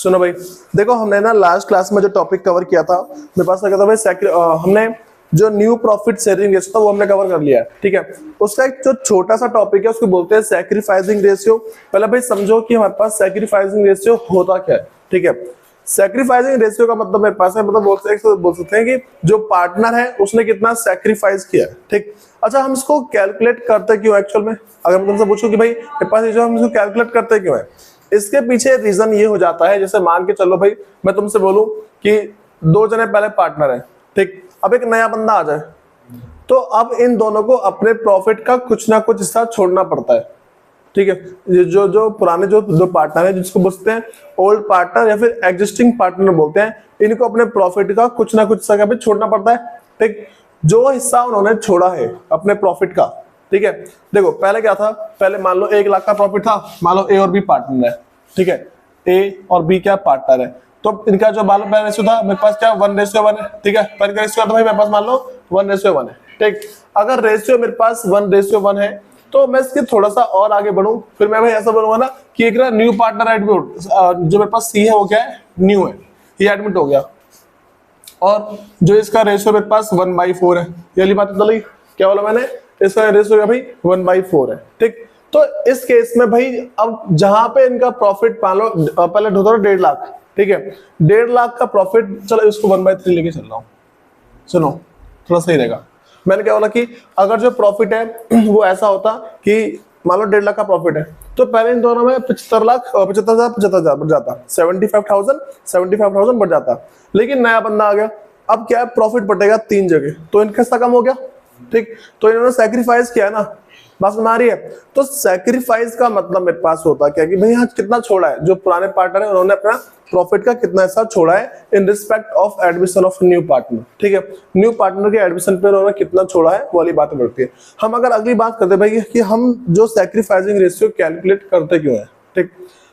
सुनो भाई, देखो हमने ना लास्ट क्लास में जो टॉपिक कवर किया था, मेरे पास लगा था भाई हमने जो न्यू प्रॉफिट शेयरिंग रेशियो था वो हमने कवर कर लिया है। ठीक है, उसका एक जो छोटा सा टॉपिक है उसको बोलते हैं सैक्रिफाइसिंग रेशियो। पहले भाई समझो कि हमारे पास सैक्रिफाइसिंग रेशियो होता क्या है। ठीक है, सैक्रिफाइसिंग रेशियो का मतलब मेरे पास है, मतलब बोल सकते हैं कि जो पार्टनर है उसने कितना सैक्रिफाइस किया है। ठीक, अच्छा हम इसको कैलकुलेट करते क्यों एक्चुअल में, अगर मैं तुमसे पूछूं कि भाई मेरे पास ये जो हम इसको कैलकुलेट करते क्यों है, इसके पीछे रीजन ये हो जाता है, जैसे मान के चलो भाई मैं तुमसे बोलूं कि दो जने पहले पार्टनर है। ठीक, अब एक नया बंदा आ जाए तो अब इन दोनों को अपने प्रॉफिट का कुछ ना कुछ हिस्सा छोड़ना पड़ता है। ठीक है, जो जो पुराने जो दो पार्टनर है जिसको बोलते हैं ओल्ड पार्टनर या फिर एग्जिस्टिंग पार्टनर बोलते हैं, इनको अपने प्रॉफिट का कुछ ना कुछ हिस्सा पे छोड़ना पड़ता है। ठीक, जो हिस्सा उन्होंने छोड़ा है अपने प्रॉफिट का, ठीक है, देखो पहले क्या था, पहले मान लो 1 लाख का प्रॉफिट था, मान लो ए और बी पार्टनर है। ठीक है, ए और बी क्या पार्टनर है, तो इनका जो मान लो पहला रेशियो था मेरे पास क्या 1:1 है। ठीक है, पहले का रेशियो था भाई मेरे पास मान लो 1:1 है। ठीक, अगर रेशियो मेरे पास 1:1 है तो मैं इसके थोड़ा सा और आगे बढ़ूं, फिर मैं भाई ऐसा बोलूंगा ना कि एक न्यू पार्टनर एडमिट, जो मेरे पास सी है वो क्या है, न्यू है, ये एडमिट हो गया, और जो इसका रेशियो मेरे पास 1/4 है। ये वाली बात चली, क्या बोला मैंने, इसका रेशियो भाई 1/4 है। ठीक, तो इस केस में भाई अब जहां पे इनका प्रॉफिट मान लो पहले होता था 1.5 लाख। ठीक है, 1.5 लाख का प्रॉफिट, चलो इसको 1/3 लेके चल रहा हूँ, सुनो थोड़ा सही रहेगा। मैंने क्या बोला कि अगर जो प्रॉफिट है वो ऐसा होता कि मान लो 1.5 लाख का प्रॉफिट है, तो पहले इन दोनों में 75,000 बढ़ जाता, 75,000 बढ़ जाता। लेकिन नया बंदा आ गया, अब क्या है, प्रॉफिट बढ़ेगा 3 जगह, तो इनका हिस्सा कम हो गया। ठीक, तो इन्होंने सैक्रिफाइस किया ना, बात समझ आ रही है। तो सैक्रिफाइस का मतलब मेरे पास होता क्या कि भाई यहाँ कितना छोड़ा है, जो पुराने पार्टनर है उन्होंने अपना प्रॉफिट का कितना हिस्सा छोड़ा है in respect of admission of new partner. ठीक है, न्यू पार्टनर के एडमिशन पे उन्होंने कितना छोड़ा है वाली बात बढ़ती है। हम अगर अगली बात करते भाई कि हम जो सैक्रिफाइसिंग रेशियो कैलकुलेट करते क्यों है। ठीक,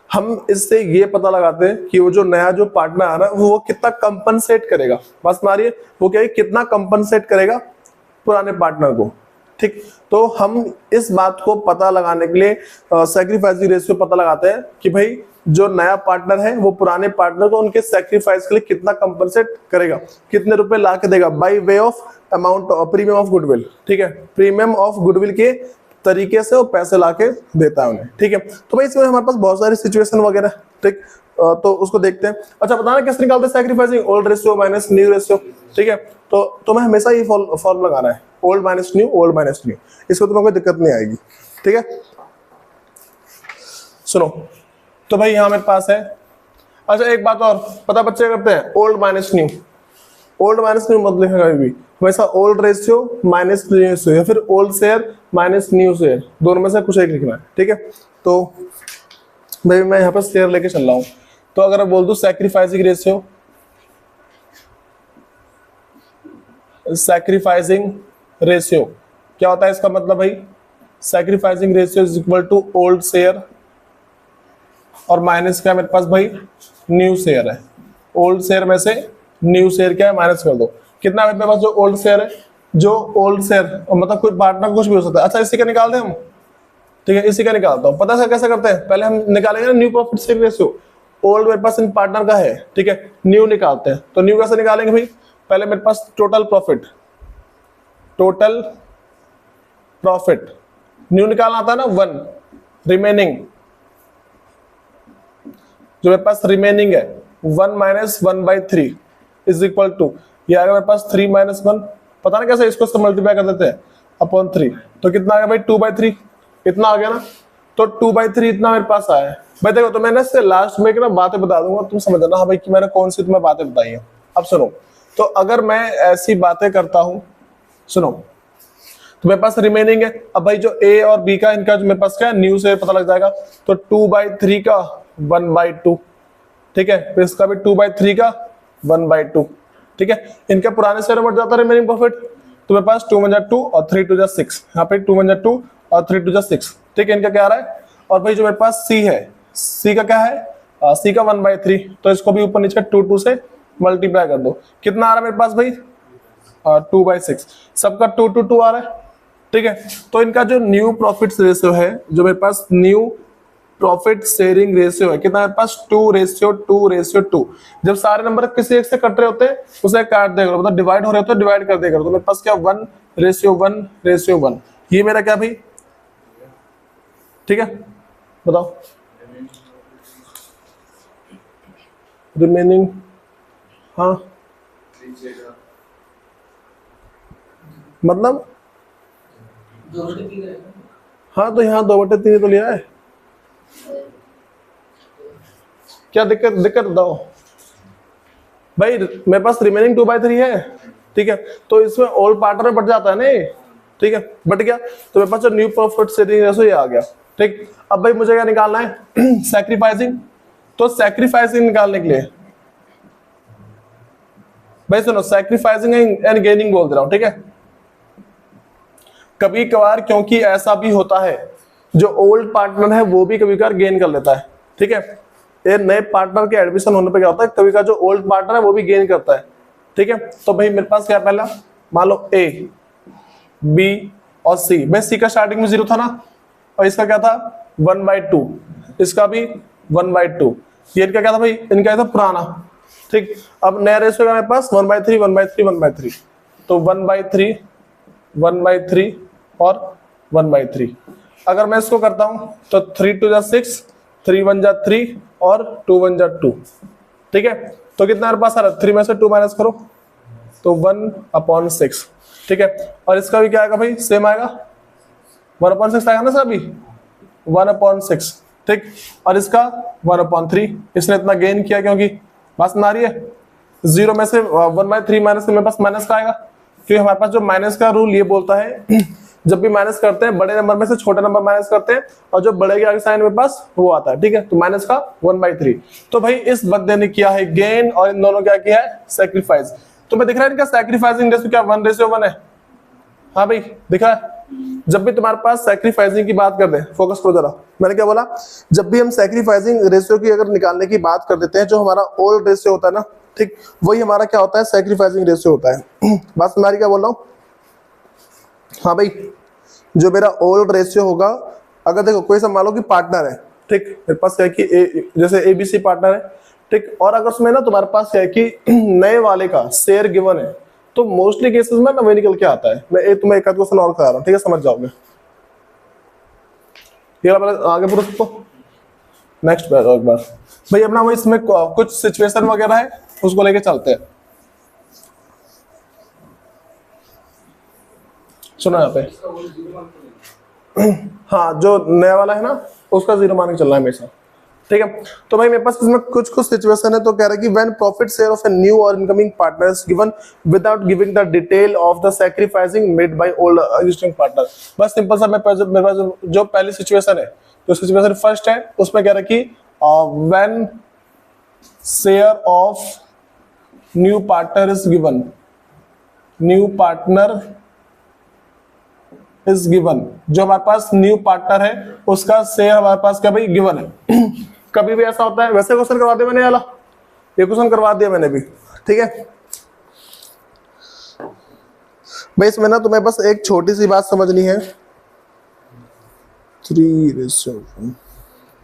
हम इससे ये पता लगाते हैं कि वो जो नया जो पार्टनर आ रहा है वो कितना कंपनसेट करेगा, बस मारिए वो क्या है, कितना कंपनसेट करेगा पुराने पार्टनर को। ठीक, तो हम इस बात को पता लगाने के लिए सैक्रिफाइसिंग रेशियो पता लगाते हैं कि भाई जो नया पार्टनर है वो पुराने पार्टनर को उनके सैक्रिफाइस के लिए कितना कंपनसेट करेगा, कितने रुपए ला के देगा, by way of amount premium of goodwill. ठीक है, प्रीमियम ऑफ गुडविल के तरीके से वो पैसे ला के देता है उन्हें। ठीक है, तो भाई इसमें हमारे पास बहुत सारी सिचुएशन वगैरह, ठीक, तो उसको देखते हैं। अच्छा बताना कैसे निकालते हैं sacrificing, old ratio minus new ratio. ठीक है, तो तुम्हें हमेशा ये फॉर्मूला लगाना है, old minus new, old minus new, इसको तुम्हें कोई दिक्कत नहीं आएगी। ठीक है, सुनो तो भाई यहां मेरे पास है, अच्छा एक बात और पता बच्चे करते हैं, old minus new, old minus new मत लिखा कभी भी, वैसा old ratio minus new ratio या फिर old share minus new share, दोनों में से कुछ एक लिखना है। ठीक है, तो भाई मैं यहाँ पर शेयर लेके चल रहा हूँ, तो अगर मैं बोल दूं सैक्रिफाइसिंग रेशियो, सैक्रिफाइसिंग रेशियो क्या होता है, इसका मतलब भाई sacrificing ratio is equal to old share और माइनस क्या मेरे पास भाई न्यू शेयर है। ओल्ड शेयर में से न्यू शेयर क्या है माइनस कर दो, कितना है मेरे पास जो ओल्ड शेयर है, जो ओल्ड शेयर मतलब कोई पार्टनर कुछ भी हो सकता है। अच्छा इसी का निकालते हैं हम, ठीक है, इसी का निकालता हूँ, पता है कैसे करते हैं, पहले हम निकालेंगे ना new profit sharing ratio, old मेरे पास इन पार्टनर का है, ठीक है, न्यू निकालते हैं, तो न्यू कैसे निकालेंगे भाई, पहले मेरे पास total profit, total profit new निकालना आता है ना 1, रिमेनिंग जो मेरे पास रिमेनिंग है 1 माइनस 1/3 इज इक्वल टू, ये आएगा मेरे पास 3 माइनस 1, पता ना कैसे, इसको मल्टीप्लाई कर देते हैं अपॉन 3, तो कितना आ गया भाई 2/3, इतना आ गया ना, तो 2/3 इतना मेरे पास आया है भाई। देखो तो मैंने इससे लास्ट में ना बातें बता दूंगा, तुम समझ जाना हाँ भाई कि मैंने कौन सी तुम्हें बातें बताई है। अब सुनो, तो अगर मैं ऐसी बातें करता हूं, सुनो, तो मेरे पास रिमेनिंग है, अब भाई जो ए और बी का इनका जो मेरे पास क्या है न्यू से पता लग जाएगा, तो 2/3 का 1/2, ठीक है, फिर इसका भी 2/3 का 1/2, ठीक है, इनका पुराने शेयर में बढ़ जाता है रिमेनिंग प्रॉफिट, तो मेरे पास 2 × 2 और 3 × 6, यहाँ पे 2 × 2 और 3 × 6, ठीक है, इनका क्या आ रहा है। और भाई जो मेरे पास सी है, सी का क्या है, सी का 1/3, तो इसको भी ऊपर नीचे 2 से मल्टीप्लाई कर दो, कितना आ रहा है मेरे पास भाई 2/6, सबका 2 आ रहा है, ठीक है। तो इनका जो न्यू प्रॉफिट रेशियो है, जो मेरे पास न्यू प्रॉफिट शेयरिंग रेशियो है कितना, मेरे पास 2:2:2। जब सारे नंबर किसी एक से कट रहे होते हैं उसे काट देगा, मतलब डिवाइड हो रहे होते हैं डिवाइड कर देगा, तो मेरे पास क्या 1:1:1। ये मेरा क्या भाई, ठीक है बताओ रिमेनिंग। हाँ मतलब हाँ तो यहाँ 2/3 तो लिया है, क्या दिक्कत बताओ भाई। मेरे पास रिमेनिंग 2/3 है, ठीक है, तो इसमें ओल्ड पार्टनर बढ़ जाता है ना, ठीक है, बट गया, तो मेरे पास जो न्यू प्रॉफिट शेयरिंग रेशियो ये आ गया, ठीक। अब भाई मुझे क्या निकालना है सैक्रिफाइसिंग, तो सैक्रिफाइसिंग निकालने के लिए भाई सुनो, सैक्रिफाइसिंग एंड गेनिंग बोल दे रहा हूं, ठीक है। कभी कभार क्योंकि ऐसा भी होता है जो ओल्ड पार्टनर है वो भी कभी कभार गेन कर लेता है, ठीक है। ये नए पार्टनर के एडमिशन होने पे क्या होता है, कभी का जो ओल्ड पार्टनर है वो भी गेन करता है, ठीक है। तो भाई मेरे पास क्या पहला, मान लो ए बी और सी, भाई सी का स्टार्टिंग में 0 था ना, और इसका क्या था 1/2, इसका भी 1/2, ये इनका क्या था भाई, इनका था पुराना, ठीक। अब नया रेशियो का मेरे पास 1/3 1/3 1/3, तो 1/3 1/3 और 1/3। अगर मैं इसको करता हूं तो 3 2 6, 3 1 3 और 2 1 2, ठीक है। तो कितना मेरे पास आ रहा है, 3 में से 2 माइनस करो तो 1/6, ठीक है। और इसका भी क्या आएगा भाई, सेम आएगा 1/6 आएगा ना सर, अभी 1/6, ठीक। और इसका 1/3, इसने इतना गेन किया क्योंकि बात सुना रही है, 0 में से 1/3 माइनस मेरे पास माइनस का आएगा, क्योंकि हमारे पास जो माइनस का रूल ये बोलता है जब भी माइनस करते हैं बड़े नंबर में से छोटे नंबर माइनस करते हैं, और जो बड़े के आगे साइन मेरे पास वो आता है, ठीक है। तो माइनस का 1/3, तो भाई इस बंदे ने किया है गेन और इन दोनों क्या किया है सैक्रिफाइस। तो मैं दिख रहा है इनका सैक्रिफाइसिंग रेशियो क्या 1:1 है, हाँ भाई दिखा है। जब भी तुम्हारे पास सैक्रिफाइसिंग की बात कर दे, फोकस करो जरा, मैंने क्या बोला, जब भी हम सैक्रिफाइसिंग रेशियो की अगर निकालने की बात कर देते हैं, जो हमारा ओल्ड रेशियो होता है ना, ठीक, वही हमारा क्या होता है सैक्रिफाइसिंग रेशियो होता है। बात तुम्हारी क्या बोल रहा हूँ, हाँ भाई जो मेरा ओल्ड रेशियो होगा, अगर देखो कोई सा मान लो कि पार्टनर है, ठीक, मेरे पास क्या है कि जैसे ABC पार्टनर है, ठीक, और अगर उसमें ना तुम्हारे पास क्या है कि नए वाले का शेयर गिवन है, तो मोस्टली केसेस में ना वही निकल के आता है। मैं तुम्हें एक आध क्वेश्चन और करा रहा हूँ, ठीक है, समझ जाओगे। ये आगे पूरा सकते, नेक्स्ट बार एक बार भाई अपना वो इसमें कुछ सिचुएशन वगैरह है उसको लेके चलते हैं। सुनो यहाँ पे, हाँ जो नया वाला है ना उसका 0 मान के चलना है हमेशा, ठीक है। तो भाई मेरे पास इसमें कुछ सिचुएशन है, तो कह रहा है कि when profit share of a new और incoming partner is given without giving the detail of the sacrificing made by old existing partner. बस सिंपल सा मेरे पास जो पहली सिचुएशन है, जो सिचुएशन फर्स्ट है, उसमें कह रहा है कि when share of new partner is given, new partner is given, जो हमारे पास न्यू पार्टनर है उसका शेयर हमारे पास क्या भाई गिवन है। कभी भी ऐसा होता है, वैसे क्वेश्चन करवा दिया मैंने, वाला ये क्वेश्चन करवा दिया मैंने भी, ठीक है भाई। इसमें ना तुम्हें बस एक छोटी सी बात समझनी है, 3:1।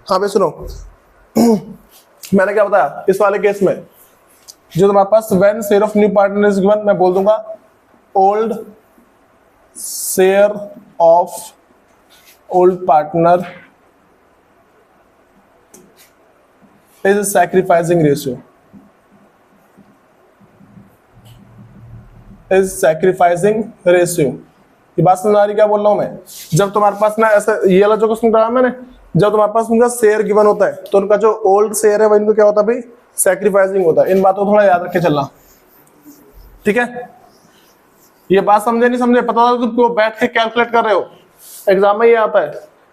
हाँ भाई सुनो, मैंने क्या बताया इस वाले केस में, जो तुम्हारे पास when share of new partner is given, मैं बोल दूंगा old share of old partner is sacrificing ratio, is sacrificing ratio. ये बात समझ आ रही क्या बोल रहा हूं मैं। जब तुम्हारे पास ना ऐसा ये वाला जो क्वेश्चन कहा मैंने, जब तुम्हारे पास उनका शेयर गिवन होता है तो उनका जो ओल्ड शेयर है वो इनको क्या होता है भाई सैक्रिफाइसिंग होता है। इन बातों को थोड़ा याद रख के चलना, ठीक है। ये बात समझे नहीं समझे, पता था तुमको बैठ के कैलकुलेट कर रहे हो, एग्जाम में ये आता है,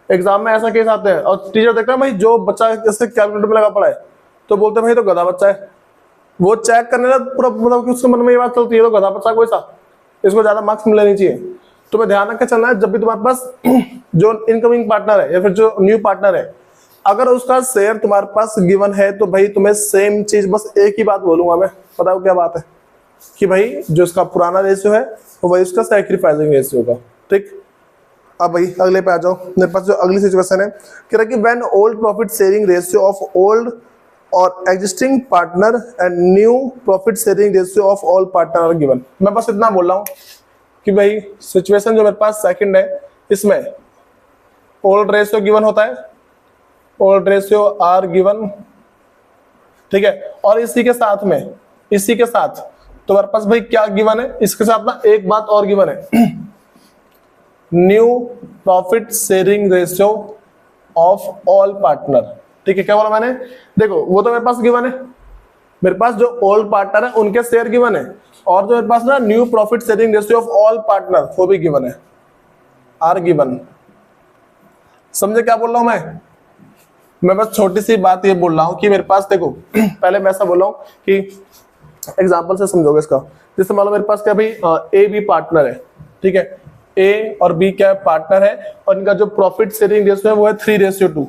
एग्जाम में ऐसा केस आते हैं और टीचर देखता है भाई जो बच्चा इससे कैलकुलेटर में लगा पड़ा है तो बोलते हैं भाई तो गधा बच्चा है, वो चेक करने लगा पूरा, मतलब उसके मन में ये बात चलती है तो गधा बच्चा कोई सा, इसको ज्यादा मार्क्स मिलने नहीं चाहिए। तुम्हें ध्यान रख के चलना है, जब भी तुम्हारे पास जो इनकमिंग पार्टनर है या फिर जो न्यू पार्टनर है, अगर उसका शेयर तुम्हारे पास गिवन है तो भाई तुम्हें सेम चीज, बस एक ही बात बोलूंगा मैं, बताओ क्या बात है, कि भाई जो इसका पुराना रेशियो है वही उसका सैक्रिफाइसिंग रेशियो होगा, ठीक। अब भाई अगले पे आ जाओ, मेरे पास जो अगली सिचुएशन है कह रहा है कि when old profit sharing ratio of old और existing partner and new profit sharing ratio of all partner are given. मैं बस इतना बोल रहा हूँ कि भाई सिचुएशन जो मेरे पास सेकंड है इसमें ओल्ड रेशियो गिवन होता है, ओल्ड रेशियो आर गिवन, ठीक है, और इसी के साथ तो मेरे पास भाई क्या गिवन है, इसके साथ ना एक बात और गिवन है new profit sharing ratio of all partner. ठीक है, क्या बोला मैंने, देखो वो तो मेरे पास गिवन है, मेरे पास जो ओल्ड पार्टनर है उनके शेयर गिवन है, और जो मेरे पास ना new profit sharing ratio of all partner वो भी गिवन है, आर गिवन। समझे क्या बोल रहा हूं मैं बस छोटी सी बात ये बोल रहा हूं कि मेरे पास देखो पहले मैं ऐसा बोल रहा हूं कि एग्जांपल से समझोगे इसका। जैसे मान लो मेरे पास क्या भाई ए बी पार्टनर है, ठीक है, ए और बी क्या पार्टनर है, और इनका जो प्रॉफिट शेयरिंग रेशियो है वो है 3:2।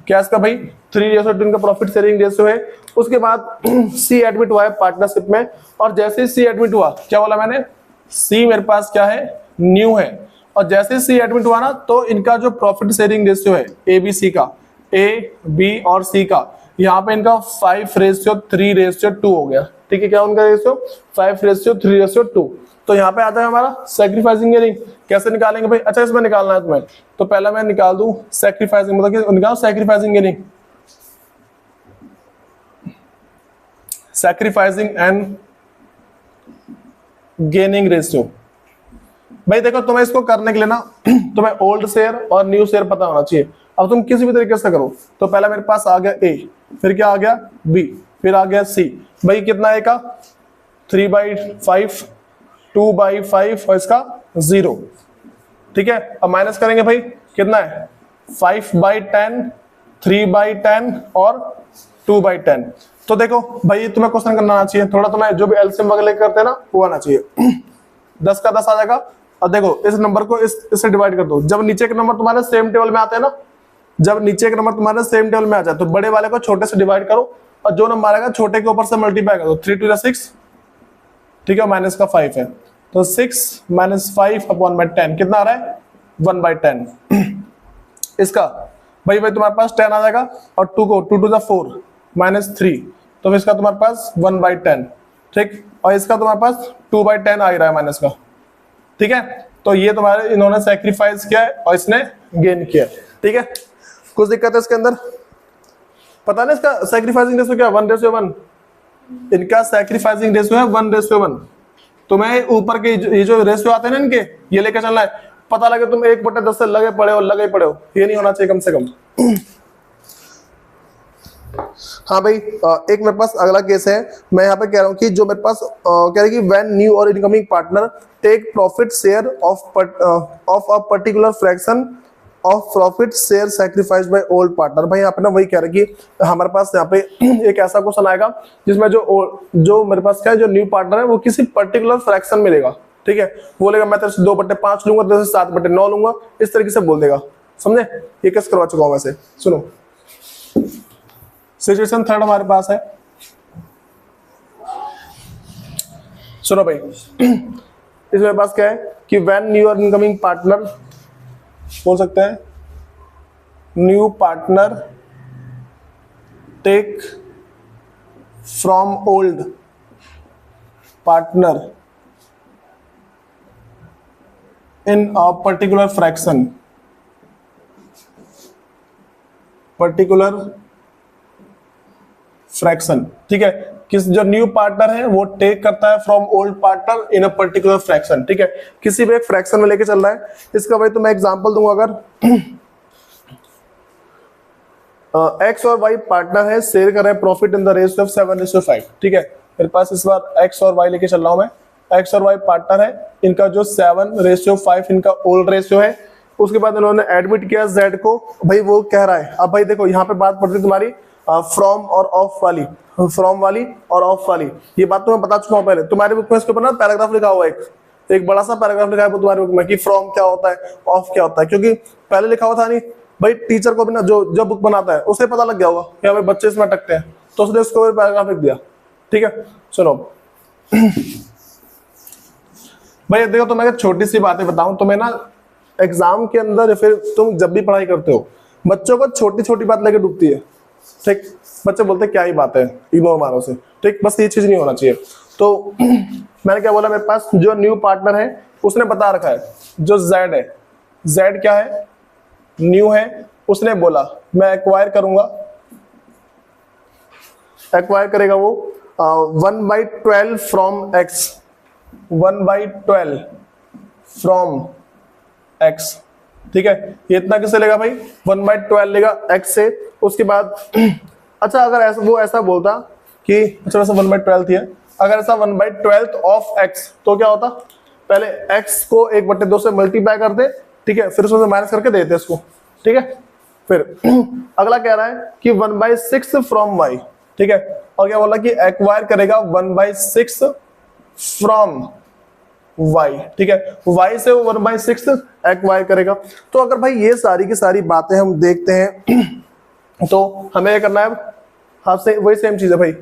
क्या इसका भाई 3:2 इनका प्रॉफिट शेयरिंग रेशियो है। उसके बाद सी एडमिट हुआ है पार्टनरशिप में, और जैसे ही सी एडमिट हुआ, क्या बोला मैंने, सी मेरे पास क्या है, न्यू है, और जैसे सी एडमिट हुआ ना तो इनका जो प्रॉफिट शेयरिंग रेशियो है ए बी सी का, ए बी और सी का, यहाँ पे इनका 5:3:2 हो गया। ठीक है, क्या उनका रेशियो 5:3:2। तो यहाँ पे आता है हमारा सैक्रिफाइसिंग गियरिंग। कैसे निकालेंगे भाई, अच्छा इसमें निकालना है तुम्हें, तो पहले मैं निकाल दूं सैक्रिफाइसिंग, मतलब निकाल sacrificing gearing, sacrificing and gaining ratio. भाई देखो तुम्हें इसको करने के लिए ना तुम्हें ओल्ड शेयर और न्यू शेयर पता होना चाहिए। अब तुम किसी भी तरीके से करो, तो पहले मेरे पास आ गया ए, फिर क्या आ गया बी, फिर आ गया सी। भाई कितना है का 3/5, 2/5 और इसका 0। ठीक है, अब माइनस करेंगे भाई कितना है 5/10, 3/10 और 2/10। तो देखो भाई तुम्हें क्वेश्चन करना आना चाहिए थोड़ा, तुम्हें जो भी एलसीएम वगैरह करते हैं ना वो आना चाहिए। 10 का 10 आ जाएगा, और देखो इस नंबर को इससे डिवाइड कर दो। जब नीचे के नंबर तुम्हारे सेम टेबल में आते हैं ना, जब नीचे के नंबर तुम्हारे सेम टेबल में आ जाए तो बड़े वाले को छोटे से डिवाइड करो, और जो नंबर आएगा छोटे के ऊपर से मल्टीप्लाई करो। 3 2 6, ठीक है, माइनस का 5 है, तो 6 - 5/10 कितना आ रहा है 1/10। इसका भाई तुम्हारे पास 10 आ जाएगा, और 2 को 2 2 4 -3, तो इसका तुम्हारे पास 1/10। ठीक, और इसका तुम्हारे पास 2/10 आ रहा है माइनस का। ठीक है, तो ये तुम्हारे इन्होंने सैक्रिफाइस किया है और इसने गेन किया है। ठीक है, कुछ दिक्कत है इसके अंदर, पता नहीं इसका सैक्रिफाइसिंग रेशियो क्या 1:1, इनका सैक्रिफाइसिंग रेशियो है 1:1। तुम्हें ऊपर के ये जो रेशियो आते हैं ना इनके, ये लेके चलना है। पता लगे तुम 1/10 से लगे पड़े हो, ये नहीं होना चाहिए कम से कम। हाँ भाई, एक मेरे पास अगला केस है। मैं यहाँ पे कह रहा हूँ कि जो मेरे पास कह रहा है कि व्हेन न्यू और incoming partner take profit share of a particular fraction of profit share sacrifice by old partner. भाई यहाँ पे ना वही कह रहा है कि हमारे पास यहाँ पे एक ऐसा क्वेश्चन आएगा जिसमें जो मेरे पास क्या है, जो न्यू पार्टनर है वो किसी पर्टिकुलर फ्रैक्शन में लेगा। ठीक है, बोलेगा मैं तेरे से 2/5 लूंगा, तेरे से 7/9 लूंगा, इस तरीके से बोल देगा। समझे, ये कैसे करवा चुका हूं वैसे। सुनो, सिचुएशन थर्ड हमारे पास है। सुनो भाई, इसमें मेरे पास क्या है कि व्हेन न्यू और इनकमिंग पार्टनर, बोल सकते हैं new partner take from old partner in a particular fraction, ठीक है, किस जो न्यू पार्टनर है वो टेक करता है from old partner in a particular fraction. ठीक है, किसी भी एक फ्रैक्शन में लेके चल रहा है। इसका भाई तो मैं एग्जांपल दूंगा, अगर एक्स और वाई पार्टनर है, शेयर कर रहे हैं profit in the ratio of 7:5। ठीक है, मेरे पास इस बार एक्स और वाई लेके चल रहा हूं मैं। एक्स और वाई पार्टनर है, इनका जो 7:5 इनका ओल्ड रेशियो है। उसके बाद इन्होंने एडमिट किया जेड को, भाई वो कह रहा है। अब भाई देखो यहाँ पे बात पड़ रही तुम्हारी फ्रॉम और ऑफ वाली, फ्रॉम वाली और ऑफ वाली। ये बात तो मैं बता चुका हूँ पहले। तुम्हारे बुक में इसके ऊपर ना पैराग्राफ लिखा हुआ है, एक बड़ा सा पैराग्राफ लिखा है तुम्हारे बुक में कि फ्रॉम क्या होता है, ऑफ क्या होता है, क्योंकि पहले लिखा हुआ था नहीं। भाई टीचर को भी ना जो बुक बनाता है उसे पता लग गया होगा कि भाई बच्चे इसमें अटकते हैं, तो उसने उसको पैराग्राफ लिख दिया। ठीक है, सुनो भाई देखो, तो मैं छोटी सी बातें बताऊं तुम्हें ना, एग्जाम के अंदर या फिर तुम जब भी पढ़ाई करते हो, बच्चों को छोटी छोटी बात लेके डूबती है, ठीक। बच्चे बोलते क्या ही बात है, इग्नोर मारो से, ठीक। बस ये चीज नहीं होना चाहिए। तो मैंने क्या बोला, मेरे पास जो न्यू पार्टनर है उसने बता रखा है जो जेड है, जेड क्या है, न्यू है। उसने बोला मैं एक्वायर करूंगा, एक्वायर करेगा वो 1/12 फ्रॉम एक्स, 1/12 फ्रॉम एक्स, ठीक है। ये इतना किससे लेगा भाई, 1/12 लेगा एक्स से। उसके बाद अच्छा अगर ऐसा वो ऐसा बोलता कि अच्छा वैसे 1/12 है, अगर ऐसा 1/12 ऑफ एक्स तो क्या होता, पहले एक्स को 1/2 से मल्टीप्लाई करते, ठीक है, फिर उसमें से माइनस करके देते इसको, ठीक है। फिर अगला कह रहा है कि 1/6 फ्रॉम वाई, ठीक है। और क्या बोला कि एक्वायर करेगा 1/6 फ्रॉम वाई, ठीक है। वाई से वो 1/6 एक्वायर करेगा। तो अगर भाई ये सारी की सारी बातें हम देखते हैं तो हमें क्या करना है, हाँ से वही सेम चीज है भाई।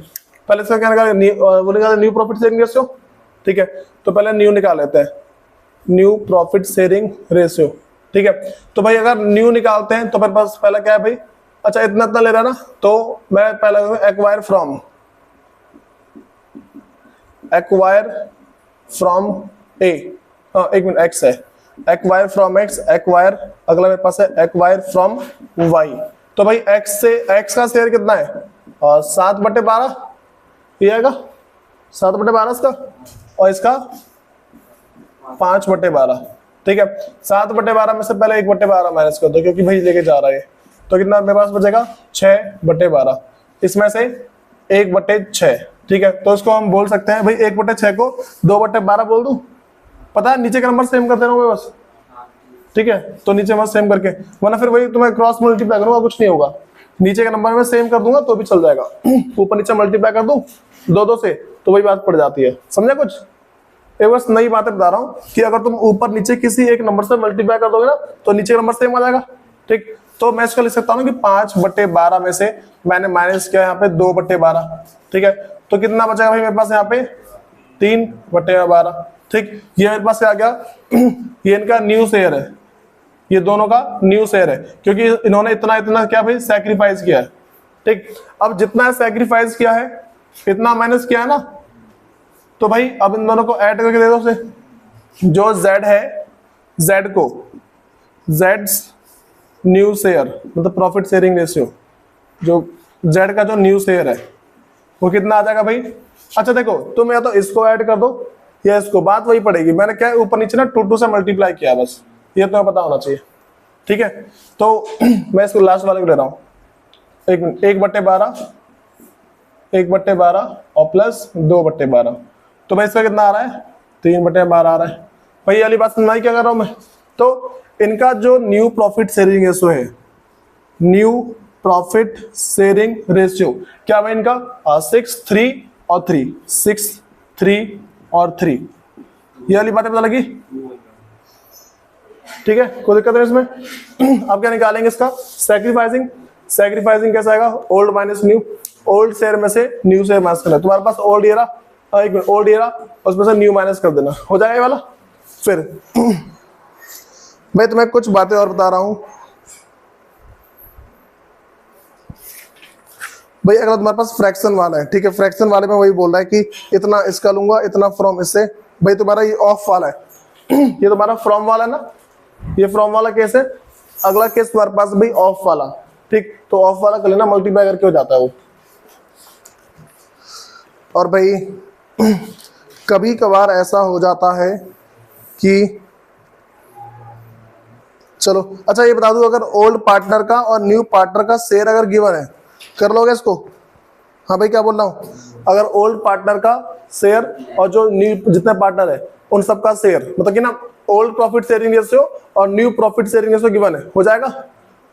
पहले इसका क्या निकाला, वो निकाला न्यू प्रॉफिट शेयरिंग रेशियो, ठीक है। तो पहले न्यू निकाल लेते हैं, न्यू प्रॉफिट शेयरिंग रेशियो, ठीक है। तो भाई अगर न्यू निकालते हैं तो मेरे पास पहला क्या है भाई, अच्छा इतना इतना ले रहा ना, तो मैं पहले एक्वायर फ्रॉम, एक्वायर फ्रॉम ए, एक मिनट, एक्स है, एक्वायर फ्रॉम एक्स, एक्वायर, अगला मेरे पास है एक्वायर फ्रॉम वाई। तो भाई एक्स से एक्स का शेयर कितना है, 7/12 ये आएगा, 7/12 इसका, और इसका 5/12, ठीक है। 7/12 में से पहले 1/12 माइनस कर दो क्योंकि भाई लेके जा रहा है, तो कितना मेरे पास बचेगा 6/12, इसमें से 1/6, ठीक है। तो इसको हम बोल सकते हैं भाई 1/6 को 2/12 बोल दूं, पता है नीचे का नंबर सेम कर देना मैं बस, ठीक है। तो नीचे बस सेम करके, वरना फिर वही तुम्हें क्रॉस मल्टीप्लाई करूंगा कुछ नहीं होगा, नीचे का नंबर में सेम कर दूंगा तो भी चल जाएगा, ऊपर नीचे मल्टीप्लाई कर दूं 2 से तो वही बात पड़ जाती है, समझे कुछ। ये बस नई बातें बता रहा हूँ कि अगर तुम ऊपर नीचे किसी एक नंबर से मल्टीप्लाई कर दोगे ना तो नीचे का नंबर सेम आ जाएगा, ठीक। तो मैं इसका लिख सकता हूँ कि 5/12 में से मैंने माइनस किया यहाँ पे 2/12, ठीक है। तो कितना बचेगा भाई मेरे पास यहाँ पे 3/12, ठीक। ये मेरे पास आ गया, ये इनका न्यू शेयर है, ये दोनों का न्यू शेयर है क्योंकि इन्होंने इतना इतना क्या भाई सैक्रिफाइस किया है, ठीक। अब जितना सैक्रिफाइस किया है इतना माइनस किया है ना, तो भाई अब इन दोनों को ऐड करके दे दो उसे, जो जेड है, जेड को जेड्स न्यू शेयर मतलब प्रॉफिट शेयरिंग रेशियो, जो जेड का जो न्यू शेयर है वो कितना आ जाएगा भाई। अच्छा देखो तुम या तो इसको ऐड कर दो या इसको, बात वही पड़ेगी। मैंने क्या ऊपर नीचे ना 2 से मल्टीप्लाई किया, बस ये तुम्हें पता होना चाहिए, ठीक है। तो मैं इसको लास्ट वाले को ले रहा हूँ, 1/12 और प्लस 2/12, तो भाई इसका कितना आ रहा है 3/12 आ रहा है। भाई वाली बात सुनना ही क्या कर रहा हूं मैं। तो इनका जो न्यू प्रॉफिट शेयरिंग रेशियो है, न्यू प्रॉफिट शेयरिंग रेशियो क्या भाई इनका 6, 3 और 3, 6, 3 और 3, ये वाली बातें पता लगी, ठीक है। कोई दिक्कत नहीं इसमें। अब क्या निकालेंगे इसका सैक्रिफाइसिंग, सैक्रिफाइसिंग कैसा आएगा, old minus new, old share में से न्यू शेयर माइनस करना, तुम्हारे पास ओल्ड ये रहा, एक मिनट ओल्ड ये रहा, उसमें से न्यू माइनस कर देना, हो जाएगा ये वाला। फिर मैं तुम्हें कुछ बातें और बता रहा हूं भाई। अगर तुम्हारे पास फ्रैक्शन वाला है, ठीक है, फ्रैक्शन वाले में वही बोल रहा है कि इतना इसका लूंगा, इतना फ्रॉम इससे, भाई तुम्हारा ये ऑफ वाला है ये तुम्हारा फ्रॉम वाला है ना, ये फ्रॉम वाला केस है। अगला केस तुम्हारे पास भाई ऑफ वाला, ठीक। तो ऑफ वाला कर लेना, मल्टीप्लाई करके हो जाता है वो। और भाई कभी कभार ऐसा हो जाता है कि चलो अच्छा ये बता दूं, अगर ओल्ड पार्टनर का और न्यू पार्टनर का शेयर अगर गिवन है, कर लोगे इसको। हाँ भाई क्या बोल रहा हूँ, अगर ओल्ड पार्टनर का शेयर और जो न्यू जितने पार्टनर है उन सबका शेयर, मतलब कि ना ओल्ड प्रॉफिट शेयरिंग रेशियो और new profit sharing ratio given है, हो जाएगा।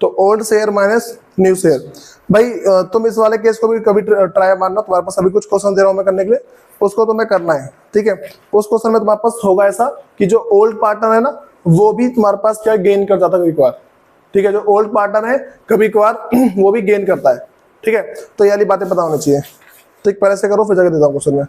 तो old share minus new share. भाई तुम इस वाले केस को भी कभी ट्राई मारना, तुम्हारे पास अभी कुछ क्वेश्चन दे रहा हूं मैं करने के लिए, उसको तुम्हें करना है, ठीक है। उस क्वेश्चन में तुम्हारे पास होगा ऐसा कि जो ओल्ड पार्टनर है ना वो भी तुम्हारे पास क्या गेन कर जाता है कभी कभार, ठीक है। जो ओल्ड पार्टनर है कभी कभार वो भी गेन करता है, ठीक है। तो ये वाली बातें पता होनी चाहिए, ठीक। पहले से करो फिर जगह देता हूँ क्वेश्चन में।